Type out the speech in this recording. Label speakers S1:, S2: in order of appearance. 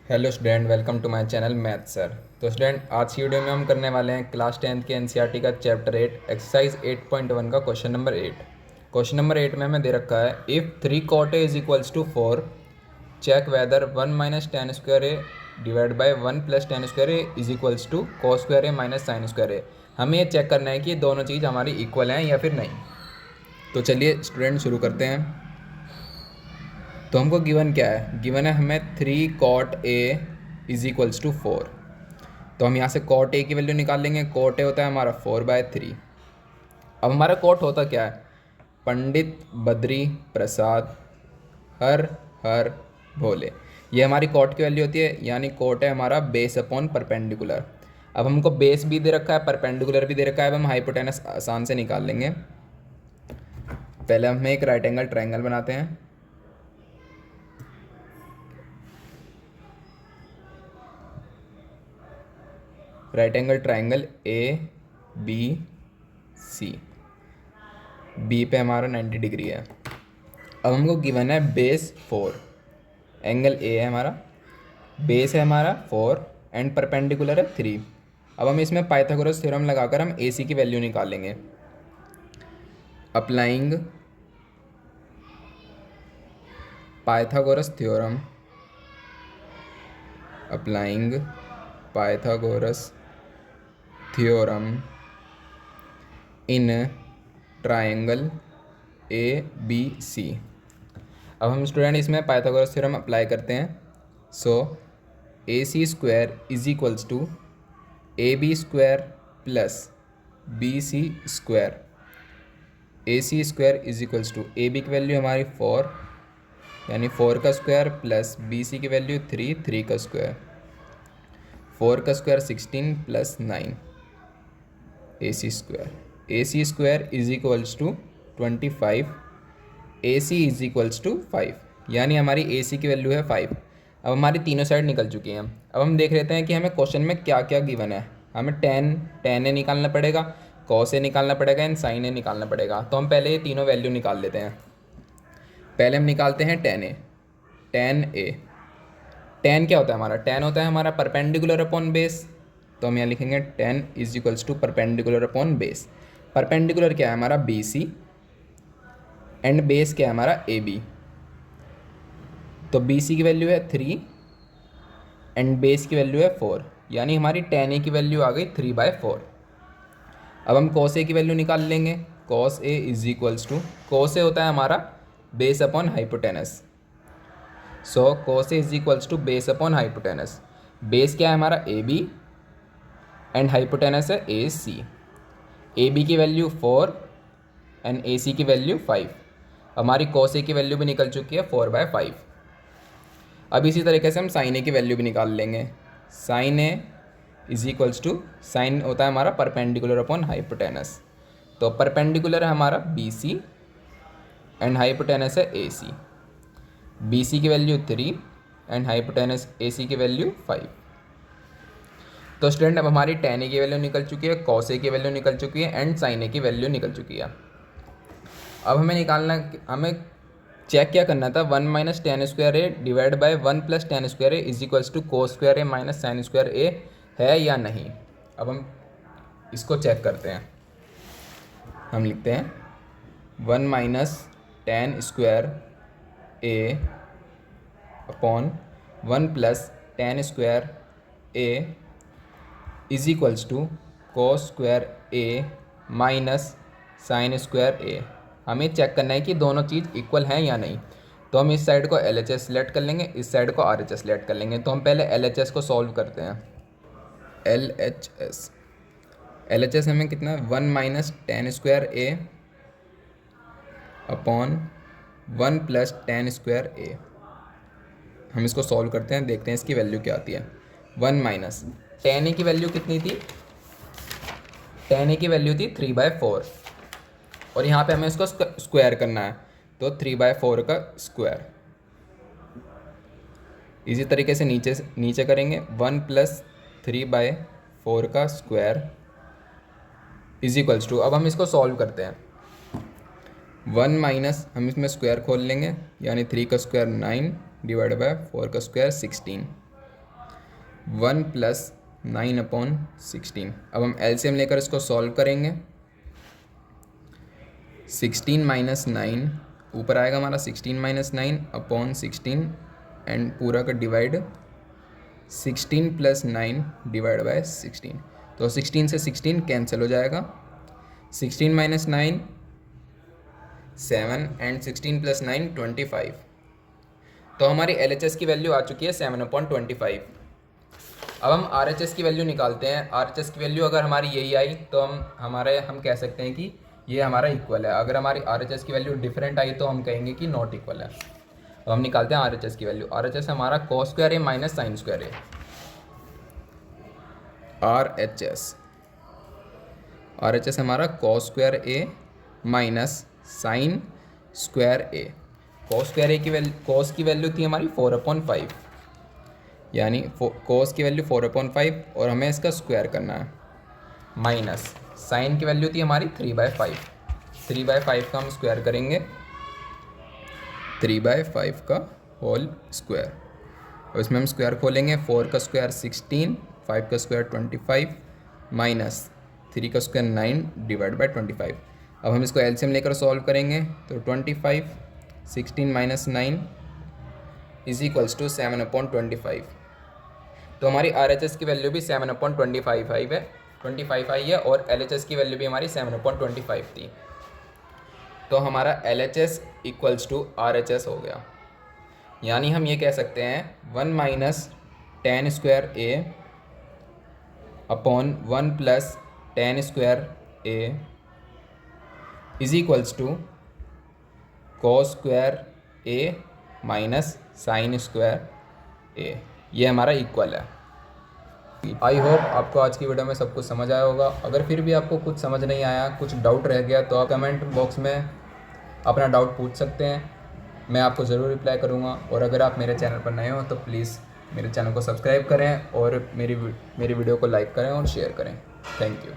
S1: Hello student, welcome to my channel math sir. तो student, आज की वीडियो में हम करने वाले हैं क्लास 10th के एनसीईआरटी का चैप्टर 8 एक्सरसाइज 8.1 का क्वेश्चन नंबर 8। क्वेश्चन नंबर 8 में हमें दे रखा है if 3 cot a is equals to 4 check whether 1 minus tan square A divide by 1 plus tan square A is equals to cos square A minus sine square A. हमें ये check करना है कि ये दोनों चीज़ हमारी इक्वल हैं या फिर नहीं। तो चलिए स्टूडेंट शुरू करते हैं। तो हमको गिवन क्या है? गिवन है हमें 3 cot a is equals to 4। तो हम यहाँ से cot a की वैल्यू निकाल लेंगे। cot a होता है हमारा 4/3। अब हमारा cot होता क्या है? पंडित, बद्री, प्रसाद, हर हर भोले। ये हमारी cot की वैल्यू होती है, यानी cot है हमारा बेस अपॉन परपेंडिकुलर। अब हमको बेस भी दे रखा है, परपेंडिकुलर भी दे रखा है। अब हम हाइपोटेनस आसान से निकाल लेंगे। पहले हम एक राइट एंगल ट्रायंगल बनाते हैं। Right angle triangle A B C. B पे हमारा 90 डिग्री है। अब हमको गिवन है बेस 4। एंगल ए है हमारा, बेस है हमारा 4 एंड परपेंडिकुलर है 3। अब हम इसमें पाइथागोरस थ्योरम लगाकर हम ए सी की वैल्यू निकालेंगे। Applying Pythagoras theorem, applying Pythagoras theorem in triangle A B C. अब हम स्टूडेंट इसमें पाइथागोरस थ्योरम अप्लाई करते हैं। So A C square is equals to A B square plus B C square. A C square is equals to A B की value हमारी 4 यानी 4 का square plus B सी की वैल्यू 3 का square. 4 का square 16 plus 9 A C square. A C square is equals to 25। A C is equals to 5 यानी हमारी ए C की वैल्यू है 5। अब हमारी तीनों साइड निकल चुकी हैं। अब हम देख लेते हैं कि हमें क्वेश्चन में क्या क्या गिवन है। हमें टेन ए निकालना पड़ेगा, कॉस ए निकालना पड़ेगा एंड साइन ए निकालना पड़ेगा। तो हम पहले ये तीनों वैल्यू निकाल लेते हैं। पहले हम निकालते हैं टेन ए। टेन ए, टेन क्या होता है हमारा? टेन होता है हमारा परपेंडिकुलर अपॉन बेस। तो हम यहाँ लिखेंगे ten is equals to perpendicular upon base. Perpendicular क्या है हमारा? बी सी एंड बेस क्या है हमारा? A B. तो बी सी की वैल्यू है 3 एंड बेस की वैल्यू है 4 यानी हमारी टेन ए की वैल्यू आ गई 3/4। अब हम कॉस ए की वैल्यू निकाल लेंगे। Cos A is equals to, cos A होता है हमारा base upon hypotenuse. So cos A is equals to base upon hypotenuse. Base क्या है हमारा? ए बी एंड हाइपोटेनस है ए सी। ए बी की वैल्यू 4 एंड ए सी की value 5। हमारी कॉस ए की वैल्यू भी निकल चुकी है 4/5। अब इसी तरीके से हम साइन ए की वैल्यू भी निकाल लेंगे। Sine A is equals to, sine होता है हमारा परपेंडिकुलर अपॉन हाइपोटेनस। तो परपेंडिकुलर है हमारा बी सी एंड हाइपोटेनस है ए सी। बी सी की value 3 and hypotenuse A C की वैल्यू 5। तो स्टूडेंट अब हमारी टेन ए की वैल्यू निकल चुकी है, कॉस ए की वैल्यू निकल चुकी है एंड साइन ए की वैल्यू निकल चुकी है। अब हमें निकालना, हमें चेक क्या करना था? 1 minus tan square A divide by 1 plus tan square A is equals to cos square A minus sine square A है या नहीं। अब हम इसको चेक करते हैं। हम लिखते हैं 1 minus tan square A upon 1 plus tan square A is equals to cos square A minus sine square A. हमें चेक करना है कि दोनों चीज़ इक्वल हैं या नहीं। तो हम इस साइड को एल एच एस सेलेक्ट कर लेंगे, इस साइड को आर एच एस सेलेक्ट कर लेंगे। तो हम पहले एल एच एस को सॉल्व करते हैं। L H S, L H S हमें कितना? 1 minus tan square A upon 1 plus tan square ए। हम इसको सॉल्व करते हैं, देखते हैं इसकी वैल्यू क्या आती है। 1 माइनस टेन ए की वैल्यू कितनी थी? टेन ए की वैल्यू थी 3/4 और यहाँ पे हमें इसको स्क्वायर करना है। तो 3/4 का स्क्वायर। इसी तरीके से नीचे करेंगे 1 प्लस 3/4 का स्क्वायर इज इक्वल्स टू, अब हम इसको सॉल्व करते हैं। 1 माइनस, हम इसमें स्क्वायर खोल लेंगे यानी 3 का स्क्वायर 9 डिवाइड बाय 4 का स्क्वायर 16। 1 प्लस 9/16। अब हम एलसीएम लेकर इसको सॉल्व करेंगे। 16 माइनस 9 ऊपर आएगा हमारा 16 माइनस 9/16 एंड पूरा का डिवाइड 16 प्लस 9 डिवाइड बाय 16। तो 16 से 16 कैंसिल हो जाएगा। 16 माइनस 9 7 एंड 16 प्लस 9 25। तो हमारी LHS की वैल्यू आ चुकी है 7/25। अब हम RHS की वैल्यू निकालते हैं। RHS की वैल्यू अगर हमारी यही आई तो हम कह सकते हैं कि ये हमारा इक्वल है। अगर हमारी RHS की वैल्यू डिफरेंट आई तो हम कहेंगे कि नॉट इक्वल है। अब हम निकालते हैं RHS की वैल्यू। RHS हमारा cos square A minus sine square A. RHS हमारा cos square A minus sine square A. cos square A cos की वैल्यू थी हमारी 4/5, यानी cos की वैल्यू 4/5 और हमें इसका स्क्वायर करना है, माइनस साइन की वैल्यू थी हमारी 3/5। 3/5 का हम स्क्वायर करेंगे, 3/5 का होल स्क्वायर। और इसमें हम स्क्वायर खोलेंगे, 4 का स्क्वायर 16, 5 का स्क्वायर 25 माइनस 3 का स्क्वायर 9 डिवाइड बाय 25। अब हम इसको एलसीएम लेकर सॉल्व करेंगे तो 25 16 माइनस 9 इज इक्वल्स टू 7/25। तो हमारी RHS की वैल्यू भी 7/25 आई है और LHS की वैल्यू भी हमारी 7/25 थी। तो हमारा LHS इक्वल्स टू RHS हो गया। यानी हम ये कह सकते हैं 1 minus tan square A upon 1 plus tan square A is equals to cos square A minus sine square A. ये हमारा इक्वल है। आई होप आपको आज की वीडियो में सब कुछ समझ आया होगा। अगर फिर भी आपको कुछ समझ नहीं आया, कुछ डाउट रह गया, तो आप कमेंट बॉक्स में अपना डाउट पूछ सकते हैं, मैं आपको ज़रूर रिप्लाई करूँगा। और अगर आप मेरे चैनल पर नए हो तो प्लीज़ मेरे चैनल को सब्सक्राइब करें और मेरी वीडियो को लाइक करें और शेयर करें। Thank you.